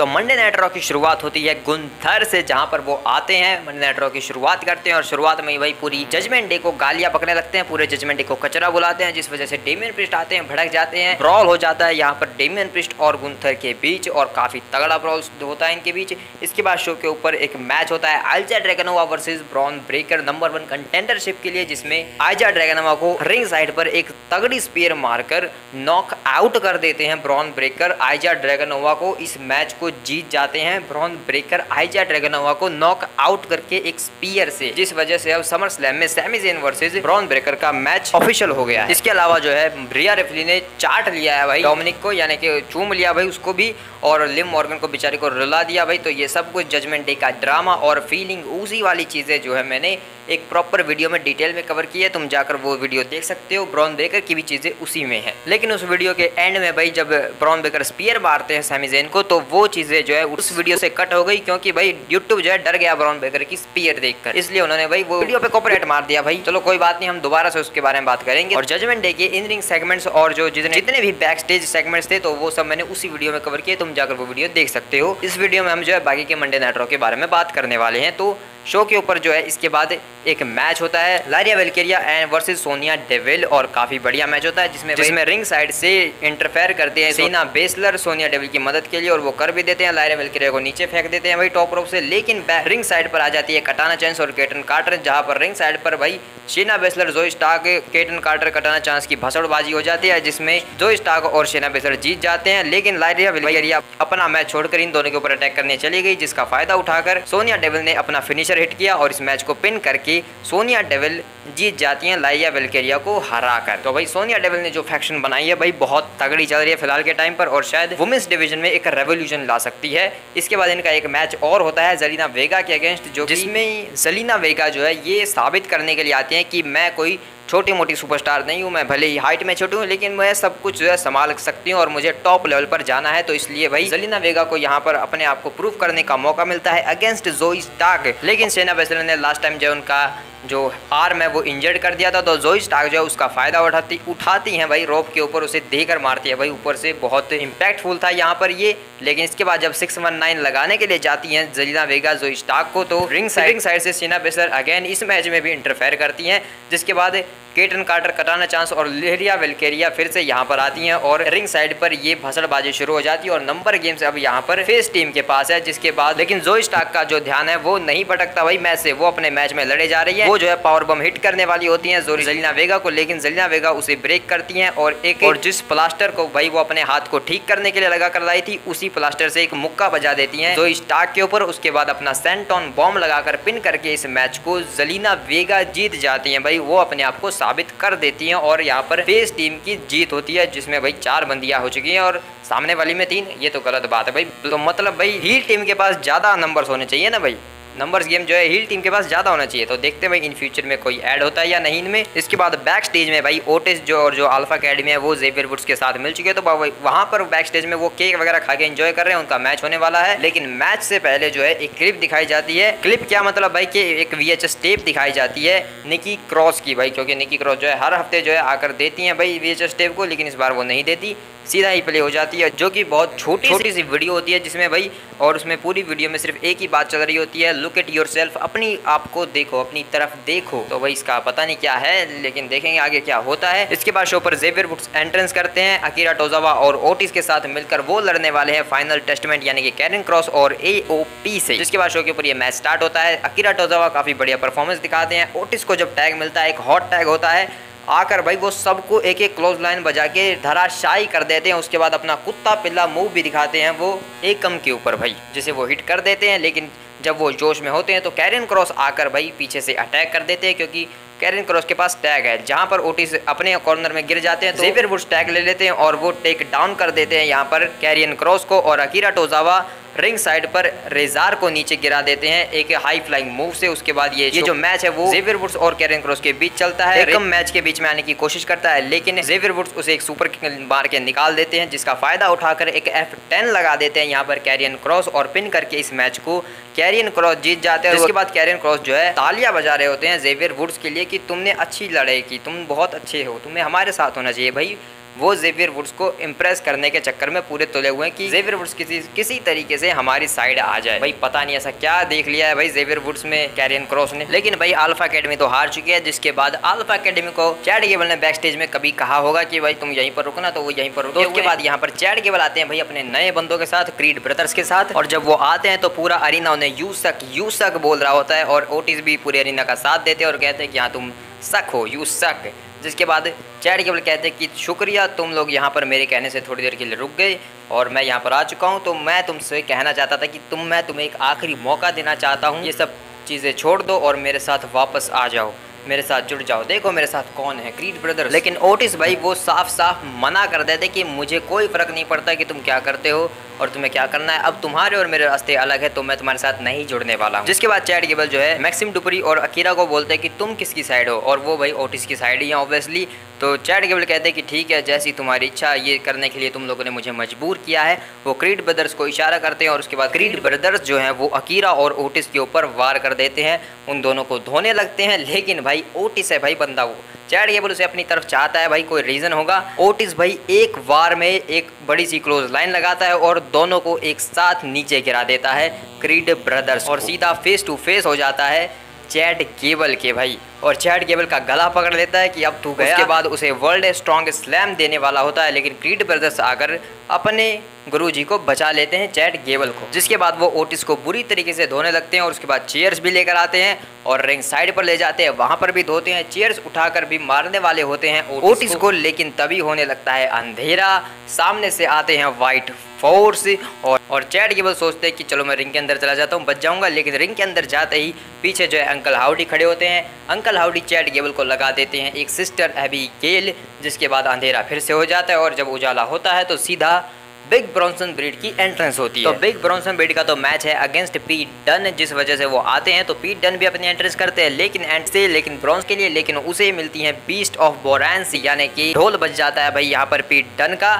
तो Monday night raw की शुरुआत होती है गुंथर से, जहां पर वो आते हैं, मंडे नाइट रॉ की शुरुआत करते हैं और शुरुआत में ही भाई पूरी जजमेंट डे को गालियां पकड़ने लगते हैं, पूरे जजमेंट डे को कचरा बुलाते हैं, जिस वजह से डेमियन प्रीस्ट आते हैं, भड़क जाते हैं, ब्रॉल हो जाता है यहाँ पर डेमियन प्रीस्ट और गुंथर के बीच और काफी तगड़ा ब्रॉल होता है इनके बीच। इसके बाद शो के ऊपर एक मैच होता है Aiza Dragonova versus Bron Breakker number 1 contendership के लिए, जिसमें आइजा ड्रैगनोवा को रिंग साइड पर एक तगड़ी स्पीयर मारकर नॉक आउट कर देते हैं ब्रॉन ब्रेकर। आइजा ड्रैगनोवा को इस मैच को जीत जाते हैं ब्रॉन ब्रेकर आइजा ड्रैगनोवा को नॉक आउट करके एक स्पीयर से, जिस वजह से अब समर स्लैम में Sami Zayn versus Bron Breakker का मैच ऑफिशियल हो गया है। इसके अलावा जो है रिया रिप्ली ने चाट लिया है भाई डोमिनिक को, यानी कि चूम लिया भाई उसको भी, और लिम मॉर्गन को बेचारे को रुला दिया भाई। तो ये सब कुछ जजमेंट डे का ड्रामा और फीलिंग उसी वाली चीज़ें जो है मैंने एक प्रॉपर वीडियो में डिटेल में कवर की है, तुम जाकर वो वीडियो देख सकते हो। ब्रॉन ब्रेकर की भी चीज़ें उसी में है, लेकिन उस वीडियो के एंड में भाई जब ब्रॉन ब्रेकर स्पीयर मारते हैं सैमी ज़ेन को, तो वो चीज़ें जो है उस वीडियो से कट हो गई, क्योंकि भाई यूट्यूब जो है डर गया ब्रॉन ब्रेकर की स्पीयर देखकर, इसलिए उन्होंने भाई वो वीडियो पे कॉपीराइट मार दिया भाई। चलो कोई बात नहीं, हम दोबारा से उसके बारे में बात करेंगे। और जजमेंट डे के इन रिंग सेगमेंट्स और जो जितने भी बैक स्टेज सेगमेंट्स थे, तो वो सब मैंने उसी वीडियो में कवर किए, तुम जाकर वो वीडियो देख सकते हो। इस वीडियो में हम जो है बाकी के मंडे नाइट रॉ के बारे में बात करने वाले हैं। तो शो के ऊपर जो है इसके बाद एक मैच होता है Lyra Valkyria and versus Sonya Deville, और काफी बढ़िया मैच होता है जिसमें रिंग साइड से इंटरफेयर करते हैं सीना बेसलर सोनिया डेविल की मदद के लिए, और वो कर भी देते हैं, लारिया वेलकेरिया को नीचे फेंक देते हैं भाई टॉप रोप से। लेकिन रिंग साइड पर आ जाती है कटाना चांस और केटन कार्टर, जहां पर रिंग साइड पर भाई शेना बेसलर जोई Stark ketone Carter Katana chance की भसड़बाजी हो जाती है, जिसमें जोई स्टार्क और शेना बेसलर जीत जाते हैं। लेकिन लारिया वेलकेरिया अपना मैच छोड़कर इन दोनों के ऊपर अटैक करने चली गई, जिसका फायदा उठाकर सोनिया डेविल ने अपना फिनिशर हिट किया और इस मैच को पिन करके सोनिया डेविल जीत जाती हैं लारिया वेलकेरिया को हराकर। तो भाई सोनिया डेविल ने जो फैक्शन बनाई है भाई बहुत तगड़ी चल रही है फिलहाल के टाइम पर, और शायद वुमेन्स डिवीजन में एक रेवोल्यूशन ला सकती है। इसके बाद इनका एक मैच और होता है जेलिना वेगा के अगेंस्ट, जो जिसमें जेलिना वेगा जो है ये साबित करने के लिए आती है कि मैं कोई छोटी मोटी सुपरस्टार नहीं हूँ, मैं भले ही हाइट में छोटी हूँ लेकिन मैं सब कुछ जो है संभाल सकती हूँ और मुझे टॉप लेवल पर जाना है। तो इसलिए भाई जेलिना वेगा को यहाँ पर अपने आप को प्रूव करने का मौका मिलता है अगेंस्ट जोई स्टार्क। लेकिन शेना बेसलर ने लास्ट टाइम जो उनका जो आर्म है वो इंजर्ड कर दिया था, तो जोई स्टार्क जो है उसका फायदा उठाती हैं भाई, रोप के ऊपर उसे देकर मारती है भाई, ऊपर से बहुत इंपैक्टफुल था यहाँ पर ये। लेकिन इसके बाद जब 619 लगाने के लिए जाती हैं जेलिना वेगा जोई स्टार्क को, तो रिंग साइड से शेना बेसलर अगेन इस मैच में भी इंटरफेयर करती हैं, जिसके बाद केटन कार्टर कटाना चांस और लारिया वेलकेरिया फिर से यहाँ पर आती हैं और रिंग साइड पर ये भसड़बाजी शुरू हो जाती है और नंबर गेम से अब यहाँ पर फेस टीम के पास है। जिसके बाद लेकिन जोई स्टार्क का जो ध्यान है वो नहीं भटकता भाई मैच से, वो अपने मैच में लड़े जा रही है, वो जो है पावर बम हिट करने वाली होती है जेलिना वेगा को, लेकिन जेलिना वेगा उसे ब्रेक करती हैं और जिस प्लास्टर को भाई वो अपने हाथ को ठीक करने के लिए लगा कर लाई थी, उसी प्लास्टर से एक मुक्का बजा देती हैं जोई स्टार्क के ऊपर। उसके बाद अपना सेंटॉन बॉम्ब लगाकर पिन करके इस मैच को जेलिना वेगा जीत जाती हैं भाई, वो अपने आप को साबित कर देती हैं और यहाँ पर फेस टीम की जीत होती है, जिसमें भाई 4 बंदियां हो चुकी हैं और सामने वाली में 3। ये तो गलत बात है भाई, तो मतलब भाई हील टीम के पास ज्यादा नंबर्स होने चाहिए ना भाई, नंबर्स गेम जो है हील टीम के पास ज्यादा होना चाहिए। तो देखते हैं भाई इन फ्यूचर में कोई ऐड होता है या नहीं इनमें। इसके बाद बैक स्टेज में भाई ओटिस जो अल्फा अकेडमी है वो जेवियर वुड्स के साथ मिल चुके हैं, तो वहां पर बैक स्टेज में वो केक वगैरह खा के एंजॉय कर रहे हैं, उनका मैच होने वाला है। लेकिन मैच से पहले जो है एक क्लिप दिखाई जाती है, क्लिप क्या मतलब भाई कि एक VHS टेप दिखाई जाती है निकी क्रॉस की भाई, क्योंकि निकी क्रॉस जो है हर हफ्ते जो है आकर देती है भाई VHS टेप को, लेकिन इस बार वो नहीं देती, सीधा ही प्ले हो जाती है, जो कि बहुत छोटी सी वीडियो होती है जिसमें भाई, और उसमें पूरी वीडियो में सिर्फ एक ही बात चल रही होती है, लुक एट योरसेल्फ, अपनी आप को देखो, अपनी तरफ देखो। तो भाई इसका पता नहीं क्या है, लेकिन देखेंगे आगे क्या होता है। इसके बाद शो पर जेवियर वुड्स एंट्रेंस करते हैं अकीरा टोजावा और ओटिस के साथ मिलकर, वो लड़ने वाले हैं फाइनल टेस्टमेंट यानी कि कैरन क्रॉस और AOP से। जिसके बाद शो के ऊपर ये मैच स्टार्ट होता है, अकीरा टोजावा काफी बढ़िया परफॉर्मेंस दिखाते हैं, ओटिस को जब टैग मिलता है एक हॉट टैग होता है, आकर भाई वो सबको एक एक क्लोज लाइन बजा के धराशायी कर देते हैं। उसके बाद अपना कुत्ता पिल्ला मूव भी दिखाते हैं वो एकम के ऊपर भाई, जिसे वो हिट कर देते हैं। लेकिन जब वो जोश में होते हैं तो कैरन क्रॉस आकर भाई पीछे से अटैक कर देते हैं, क्योंकि कैरन क्रॉस के पास टैग है, जहां पर ओटिस अपने कॉर्नर में गिर जाते हैं तो जेवियर वुड्स टैग ले लेते हैं और वो टेक डाउन कर देते हैं यहाँ पर कैरियन क्रॉस को, और अकीरा टोजावा रिंग साइड पर रेजार को नीचे गिरा देते हैं एक हाई फ्लाइंग मूव से। उसके बाद ये जो मैच है वो जेवियर वुड्स और कैरन क्रॉस के बीच चलता है, एकम मैच के बीच में आने की कोशिश करता है, लेकिन जेवियर वुड्स उसे एक सुपर किक मार के निकाल देते हैं, जिसका फायदा उठाकर एक F10 लगा देते हैं यहाँ पर कैरियन क्रॉस, और पिन करके इस मैच को कैरियन क्रॉस जीत जाते हैं। उसके बाद कैरियन क्रॉस जो है तालियां बजा रहे होते हैं जेवियर वुड्स के लिए कि तुमने अच्छी लड़ाई की, तुम बहुत अच्छे हो, तुम्हें हमारे साथ होना चाहिए भाई, वो जेवियर वुड्स को इम्प्रेस करने के चक्कर में पूरे तुले हुए हैं कि जेवियर वुड्स किसी तरीके से हमारी साइड आ जाए। भाई पता नहीं ऐसा क्या देख लिया है भाई जेवियर वुड्स में कैरियन क्रॉस ने। लेकिन भाई अल्फा एकेडमी तो हार चुकी है, जिसके बाद अल्फा एकेडमी को चैट गेबल ने बैक स्टेज में कभी कहा होगा कि भाई तुम यहीं पर रुकना, तो वो यहीं पर रुके। उसके बाद यहाँ पर चैट गेबल आते हैं भाई अपने नए बंदों के साथ, क्रीड ब्रदर्स के साथ, और जब वो आते हैं तो पूरा अरीना उन्हें यू सक बोल रहा होता है और ओटिस भी पूरे अरीना का साथ देते हैं और कहते हैं कि हाँ तुम सक हो, यू सक। जिसके बाद चैट गेबल कहते हैं कि शुक्रिया, तुम लोग यहाँ पर मेरे कहने से थोड़ी देर के लिए रुक गए और मैं यहाँ पर आ चुका हूँ। तो मैं तुमसे कहना चाहता था कि मैं तुम्हें एक आखिरी मौका देना चाहता हूँ, ये सब चीज़ें छोड़ दो और मेरे साथ वापस आ जाओ, मेरे साथ जुड़ जाओ, देखो मेरे साथ कौन है, क्रीड ब्रदर्स। लेकिन ओटिस भाई वो साफ साफ मना कर देते कि मुझे कोई फर्क नहीं पड़ता कि तुम क्या करते हो और तुम्हें क्या करना है, अब तुम्हारे और मेरे रास्ते अलग है, तो मैं तुम्हारे साथ नहीं जुड़ने वाला हूँ। जिसके बाद चैट गेबल जो है मैक्सिम डुपरी और अकीरा को बोलते हैं कि तुम किसकी साइड हो, और वो भाई ओटिस की साइड ही है ऑब्वियसली। तो चैट गेबल कहते हैं कि ठीक है, जैसी तुम्हारी इच्छा, ये करने के लिए तुम लोगों ने मुझे मजबूर किया है। वो क्रीड ब्रदर्स को इशारा करते हैं और उसके बाद क्रीड ब्रदर्स जो हैं वो अकीरा और ओटिस के ऊपर वार कर देते हैं, उन दोनों को धोने लगते हैं। लेकिन भाई ओटिस है भाई बंदा, वो चैट गेबल उसे अपनी तरफ चाहता है, भाई कोई रीज़न होगा। ओटिस भाई एक वार में एक बड़ी सी क्लोज लाइन लगाता है और दोनों को एक साथ नीचे गिरा देता है क्रीड ब्रदर्स, और सीधा फेस टू फेस हो जाता है चैट गेबल के भाई, और चैट गेबल का गला पकड़ लेता है कि अब तू गया। उसके बाद उसे वर्ल्ड स्ट्रॉन्गेस्ट स्लैम देने वाला होता है, लेकिन क्रीड ब्रदर्स आकर अपने गुरुजी को बचा लेते हैं चैट गेबल को। जिसके बाद वो ओटिस को बुरी तरीके से धोने लगते हैं और उसके बाद चेयर्स भी लेकर आते हैं और रिंग साइड पर ले जाते हैं, वहां पर भी धोते हैं, चेयर्स उठाकर भी मारने वाले होते हैं ओटिस को। लेकिन तभी होने लगता है अंधेरा, सामने से आते हैं व्हाइट फोर्स और चैट गेबल सोचते हैं कि चलो मैं रिंग के अंदर चला जाता हूँ, बच जाऊंगा। लेकिन रिंग के अंदर जाते ही पीछे जो है अंकल हाउडी खड़े होते हैं, अंकल हाउडी चैट गेबल को लगा देते हैं एक सिस्टर एबीगेल। जिसके बाद अंधेरा फिर से हो जाता है और जब उजाला होता है तो सीधा बिग ब्रॉन्सन ब्रीड की एंट्रेंस होती है। तो बिग ब्रॉन्सन ब्रीड का तो मैच है अगेंस्ट पीट डन, जिस वजह से वो आते हैं। तो पीट डन भी अपनी एंट्रेंस करते हैं लेकिन ब्रॉन्ज के लिए, लेकिन उसे मिलती है बीस्ट ऑफ बोरेंस, यानी कि ढोल बज जाता है भाई यहाँ पर पीट डन का,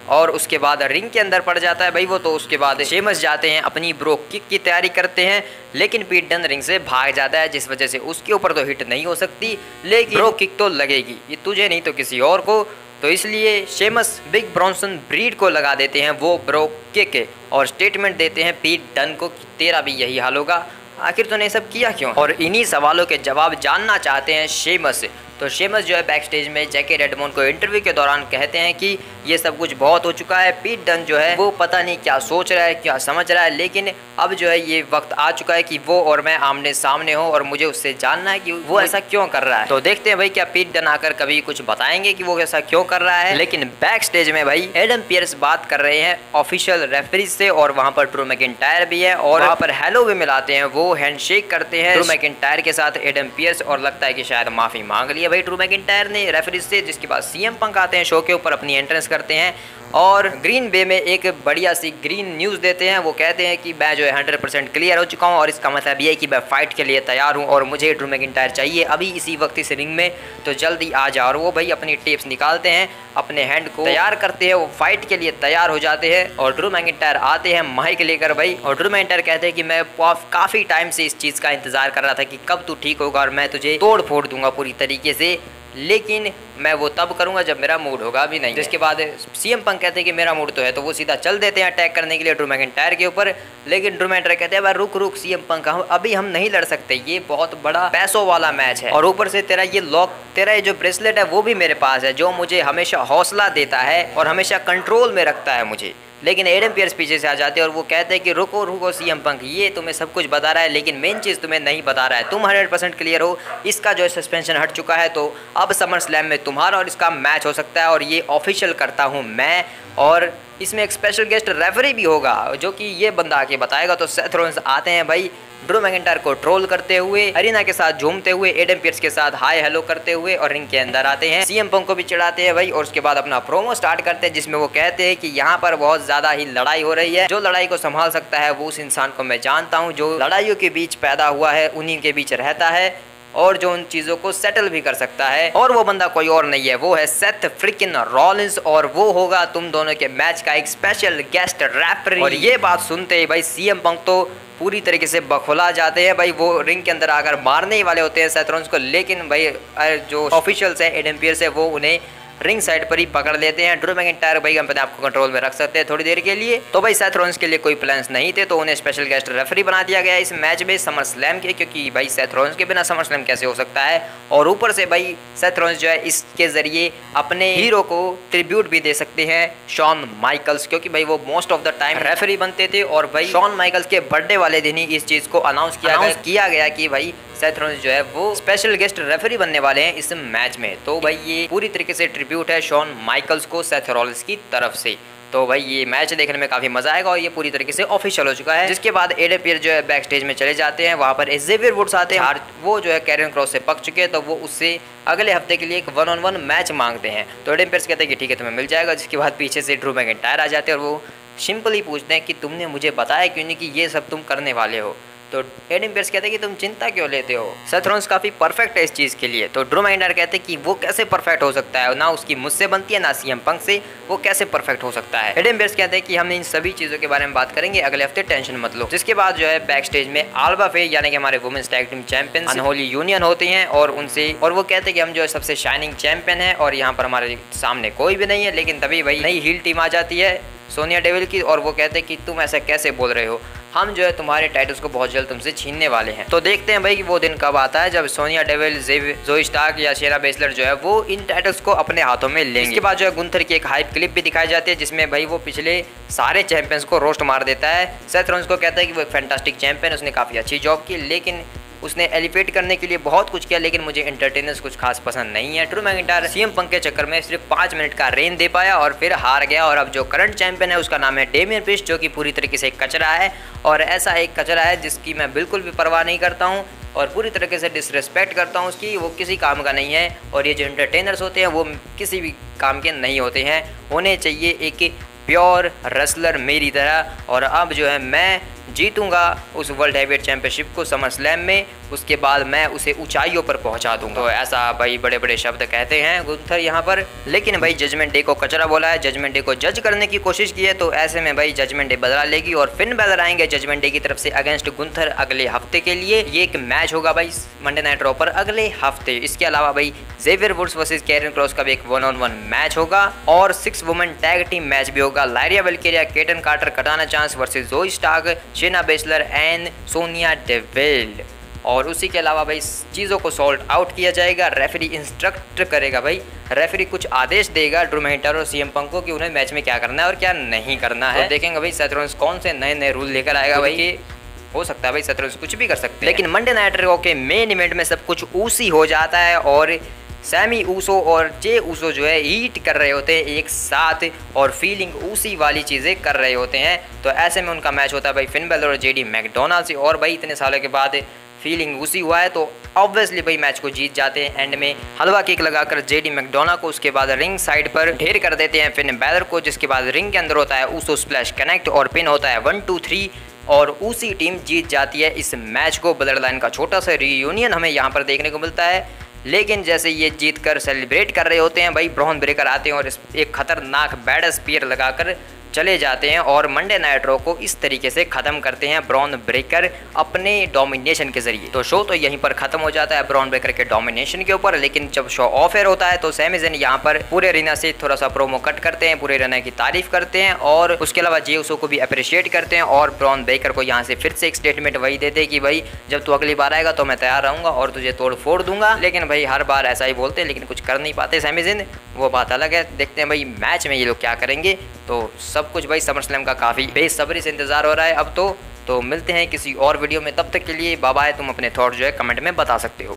और उसके बाद रिंग के अंदर पड़ जाता है भाई वो। तो उसके बाद शेमस जाते हैं, अपनी ब्रो किक की तैयारी करते हैं, लेकिन पीट डन रिंग से भाग जाता है, जिस वजह से उसके ऊपर तो हिट नहीं हो सकती, लेकिन ब्रो किक तो लगेगी, ये तुझे नहीं तो किसी और को। तो इसलिए शेमस बिग ब्रॉन्सन ब्रीड को लगा देते हैं वो ब्रो किक और स्टेटमेंट देते हैं पीट डन को कि तेरा भी यही हाल होगा, आखिर तूने सब किया क्यों। और इन्हीं सवालों के जवाब जानना चाहते हैं शेमस से। तो शेमस जो है बैक स्टेज में जैकी रेडमोन को इंटरव्यू के दौरान कहते हैं कि ये सब कुछ बहुत हो चुका है, पीट डन जो है वो पता नहीं क्या सोच रहा है, क्या समझ रहा है, लेकिन अब जो है ये वक्त आ चुका है कि वो और मैं आमने सामने हो और मुझे उससे जानना है कि वो ऐसा क्यों कर रहा है। तो देखते हैं भाई क्या पीट डन आकर कभी कुछ बताएंगे कि वो ऐसा क्यों कर रहा है। लेकिन बैक स्टेज में भाई एडम पियर्स बात कर रहे हैं ऑफिशियल रेफरीज से, और वहाँ पर ड्रू मैकिंटायर भी है और वहाँ पर हेलो भी मिलाते हैं, वो हैंडशेक करते हैं ड्रू मैकिंटायर के साथ एडम पियर्स, और लगता है कि शायद माफी मांग लिया भाई ड्रू मैकिंटायर ने रेफरीज से। जिसके बाद सीएम पंक आते हैं शो के ऊपर, अपनी एंट्रेंस करते हैं और ग्रीन बे में एक बढ़िया सी ग्रीन न्यूज़ देते हैं। वो कहते हैं कि मैं जो है 100% क्लियर हो चुका हूँ और इसका मतलब ये है कि मैं फाइट के लिए तैयार हूँ और मुझे ड्रू मैकिंटायर चाहिए अभी इसी वक्त इस रिंग में, तो जल्दी आ जाओ। और वो भाई अपनी टेप्स निकालते हैं, अपने हैंड को तैयार करते हैं, वो फाइट के लिए तैयार हो जाते हैं और ड्रू मैकिंटायर आते हैं माइक लेकर भाई। और ड्रू मैकिंटायर कहते हैं कि मैं काफ़ी टाइम से इस चीज़ का इंतजार कर रहा था कि कब तू ठीक होगा और मैं तुझे तोड़ फोड़ दूंगा पूरी तरीके से, लेकिन मैं वो तब करूंगा जब मेरा मूड होगा, अभी नहीं। जिसके बाद सीएम पंक कहते हैं कि मेरा मूड तो है, तो वो सीधा चल देते हैं अटैक करने के लिए ड्रू मैकिंटायर के ऊपर। लेकिन ड्रू मैकिंटायर कहते हैं भाई रुक सीएम पंक, अभी हम नहीं लड़ सकते, ये बहुत बड़ा पैसों वाला मैच है और ऊपर से तेरा ये लॉक, तेरा ये जो ब्रेसलेट है वो भी मेरे पास है जो मुझे हमेशा हौसला देता है और हमेशा कंट्रोल में रखता है मुझे। लेकिन एडम पियर्स पीछे से आ जाते हैं और वो कहते हैं कि रुको सीएम पंक, ये तुम्हें सब कुछ बता रहा है लेकिन मेन चीज़ तुम्हें नहीं बता रहा है, तुम 100% क्लियर हो, इसका जो है सस्पेंशन हट चुका है, तो अब समर स्लैम में तुम्हारा और इसका मैच हो सकता है और ये ऑफिशियल करता हूँ मैं, और इसमें एक स्पेशल गेस्ट रेफरी भी होगा जो कि ये बंदा आके बताएगा। तो सेथ रॉलिंस आते हैं भाई ड्रू मैकिंटायर को ट्रोल करते हुए, अरीना के साथ झूमते हुए, एडम पियर्स के साथ हाय हेलो करते हुए और रिंग के अंदर आते हैं। सीएम पंक को भी चिढ़ाते हैं भाई और उसके बाद अपना प्रोमो स्टार्ट करते हैं जिसमें वो कहते हैं कि यहाँ पर बहुत ज़्यादा ही लड़ाई हो रही है, जो लड़ाई को संभाल सकता है वो उस इंसान को मैं जानता हूँ जो लड़ाइयों के बीच पैदा हुआ है, उन्हीं के बीच रहता है और जो उन चीज़ों को सेटल भी कर सकता है, और वो बंदा कोई और नहीं है, वो है सेथ फ्रिकिन रॉलिंस, और वो होगा तुम दोनों के मैच का एक स्पेशल गेस्ट रेफरी। और ये बात सुनते ही भाई सीएम पंक तो पूरी तरीके से बखौला जाते हैं भाई, वो रिंग के अंदर आकर मारने ही वाले होते हैं सेथ रॉलिंस को, लेकिन भाई जो ऑफिशियल्स है एडम पियर्स है वो उन्हें रिंग साइड पर ही पकड़ लेते हैं। ड्रू मैकिंटायर भाई अपने आप को कंट्रोल में रख सकते हैं थोड़ी देर के लिए। तो भाई सेथ रॉलिंस के लिए कोई प्लान्स नहीं थे, तो उन्हें स्पेशल गेस्ट रेफरी बना दिया गया इस मैच में समर स्लैम के, क्योंकि भाई सेथ रॉलिंस के बिना समर स्लैम कैसे हो सकता है। और ऊपर से भाई सेथ रॉलिंस जो है इसके जरिए अपने हीरो को ट्रिब्यूट भी दे सकते हैं, शॉन माइकल्स, क्योंकि भाई वो most of the time referee बनते थे। और भाई शॉन माइकल्स के बर्थडे वाले दिन ही इस चीज को अनाउंस किया गया कि भाई सेथ रॉलिंस जो है वो स्पेशल गेस्ट रेफरी बनने वाले हैं इस मैच में। तो भाई ये पूरी तरीके से ट्रिब्यूट है शॉन माइकल्स को सेथ रॉलिंस की तरफ से। तो भाई ये मैच देखने में काफी मजा आएगा और ये पूरी तरीके से ऑफिशियल हो चुका है। जिसके बाद एडम पीयर जो है बैक स्टेज में चले जाते हैं, वहां पर ज़ेवियर वुड्स आते हैं, वो जो है कैरियन क्रॉस से पक चुके हैं, तो वो उससे अगले हफ्ते के लिए एक 1-on-1 मैच मांगते हैं। तो एडम पीयर कहते हैं कि ठीक है तुम्हें मिल जाएगा। जिसके बाद पीछे से ड्रू मैकिंटायर आ जाते हैं और वो सिंपली पूछते हैं कि तुमने मुझे बताया क्यों नहीं कि ये सब तुम करने वाले हो। तो एडम पीयर्स कहते हैं कि तुम चिंता क्यों लेते हो, सेथ रॉलिंस काफी परफेक्ट है इस चीज के लिए। तो ड्रू मैकिंटायर कहते हैं कि वो कैसे परफेक्ट हो सकता है, ना उसकी मुझसे बनती है ना सीएम पंक से, वो कैसे परफेक्ट हो सकता है। एडम पीयर्स कहते हैं कि हमने इन सभी चीजों के बारे में बात करेंगे अगले हफ्ते, टेंशन मत लो। जिसके बाद जो है बैक स्टेज में आल्बा फे यानी कि हमारे women's tag team champions Unholy Union होते हैं और वो कहते हैं कि हम जो है सबसे शाइनिंग चैंपियन है और यहाँ पर हमारे सामने कोई भी नहीं है। लेकिन तभी भाई नई हील टीम आ जाती है सोनिया डेविल की और वो कहते हैं कि तुम ऐसा कैसे बोल रहे हो, हम जो है तुम्हारे टाइटल्स को बहुत जल्द तुमसे छीनने वाले हैं। तो देखते हैं भाई कि वो दिन कब आता है जब सोनिया डेविल, जोई स्टार्क या शेना बेसलर जो है वो इन टाइटल्स को अपने हाथों में लेंगे। इसके बाद जो है गुंथर की एक हाइप क्लिप भी दिखाई जाती है जिसमें भाई वो पिछले सारे चैंपियंस को रोस्ट मार देता है। सेथ रॉलिंस को कहता है कि वो एक फैंटास्टिक चैंपियन, उसने काफी अच्छी जॉब की, लेकिन उसने एलिवेट करने के लिए बहुत कुछ किया, लेकिन मुझे एंटरटेनर्स कुछ खास पसंद नहीं है। ड्रू मैकिंटायर सीएम पंक के चक्कर में सिर्फ 5 मिनट का रेन दे पाया और फिर हार गया। और अब जो करंट चैंपियन है उसका नाम है डेमियन प्रीस्ट, जो कि पूरी तरीके से एक कचरा है और ऐसा एक कचरा है जिसकी मैं बिल्कुल भी परवाह नहीं करता हूँ और पूरी तरीके से डिसरिस्पेक्ट करता हूँ उसकी। वो किसी काम का नहीं है और ये जो एंटरटेनर्स होते हैं वो किसी भी काम के नहीं होते हैं, होने चाहिए एक प्योर रेसलर मेरी तरह। और अब जो है मैं जीतूंगा उस वर्ल्ड हैवीवेट चैंपियनशिप को समर स्लैम में, उसके बाद मैं उसे ऊंचाइयों पर पहुंचा दूंगा। तो ऐसा भाई बड़े बड़े शब्द कहते हैं गुंथर यहाँ पर, लेकिन भाई जजमेंट डे को कचरा बोला है, जजमेंट डे को जज करने की कोशिश की है। तो ऐसे में भाई जजमेंट डे बदला लेगी और फिन बैलर आएंगे जजमेंट डे की तरफ से अगेंस्ट गुंथर अगले हफ्ते के लिए। ये एक मैच होगा भाई मंडे नाइट रॉ पर अगले हफ्ते। इसके अलावा भाई Xavier Woods versus Karrion Kross का भी एक 1-on-1 मैच होगा और 6 वुमेन टैग टीम मैच भी होगा। Lyra Valkyria, Kayden Carter, Katana Chance versus Zoey Stark, Shayna Baszler and Sonya Deville. और उसी के अलावा भाई चीज़ों को सॉल्ट आउट किया जाएगा, रेफरी इंस्ट्रक्ट करेगा, भाई रेफरी कुछ आदेश देगा ड्रू मैकिंटायर और सीएम पंक को कि उन्हें मैच में क्या करना है और क्या नहीं करना है। तो देखेंगे भाई सेथ रॉलिंस कौन से नए नए रूल लेकर आएगा। भाई हो सकता है भाई सेथ रॉलिंस कुछ भी कर सकते हैं, लेकिन मंडे नाइट रॉ के मेन इवेंट में सब कुछ ऊसी हो जाता है और सैमी ऊसो और जे ऊसो जो है हीट कर रहे होते हैं एक साथ और फीलिंग ऊसी वाली चीज़ें कर रहे होते हैं। तो ऐसे में उनका मैच होता है भाई फिन बैलर और जेडी मैकडोनाल्ड से। और भाई इतने सालों के बाद फीलिंग ऊसी हुआ है तो ऑब्वियसली भाई मैच को जीत जाते हैं। एंड में हलवा किक लगाकर जेडी मैकडोना को उसके बाद रिंग साइड पर ढेर कर देते हैं फिन बैलर को, जिसके बाद रिंग के अंदर होता है ऊसो स्प्लैश कनेक्ट और पिन होता है 1 2 3 और उसी टीम जीत जाती है इस मैच को। ब्लड लाइन का छोटा सा रीयूनियन हमें यहाँ पर देखने को मिलता है, लेकिन जैसे ये जीत कर सेलिब्रेट कर रहे होते हैं भाई ब्रॉन ब्रेकर आते हैं और एक खतरनाक बैड स्पीयर लगाकर चले जाते हैं और मंडे नाइट रॉ को इस तरीके से खत्म करते हैं ब्रॉन ब्रेकर अपने डोमिनेशन के जरिए। तो शो तो यहीं पर खत्म हो जाता है ब्रॉन ब्रेकर के डोमिनेशन के ऊपर, लेकिन जब शो ऑफ एयर होता है तो सैमी ज़ेन यहाँ पर पूरे रीना से थोड़ा सा प्रोमो कट करते हैं, पूरे रीना की तारीफ करते हैं और उसके अलावा जे उसो को भी अप्रिशिएट करते हैं और ब्रॉन ब्रेकर को यहाँ से फिर से एक स्टेटमेंट वही देते हैं कि भाई जब तू अगली बार आएगा तो मैं तैयार रहूँगा और तुझे तोड़ फोड़ दूंगा। लेकिन भाई हर बार ऐसा ही बोलते हैं लेकिन कुछ कर नहीं पाते सैमी ज़ेन, वो बात अलग है। देखते हैं भाई मैच में ये लोग क्या करेंगे। तो सब कुछ भाई समर स्लैम का काफ़ी बेसब्री से इंतजार हो रहा है अब तो मिलते हैं किसी और वीडियो में, तब तक के लिए बाय बाय। तुम अपने थॉट जो है कमेंट में बता सकते हो।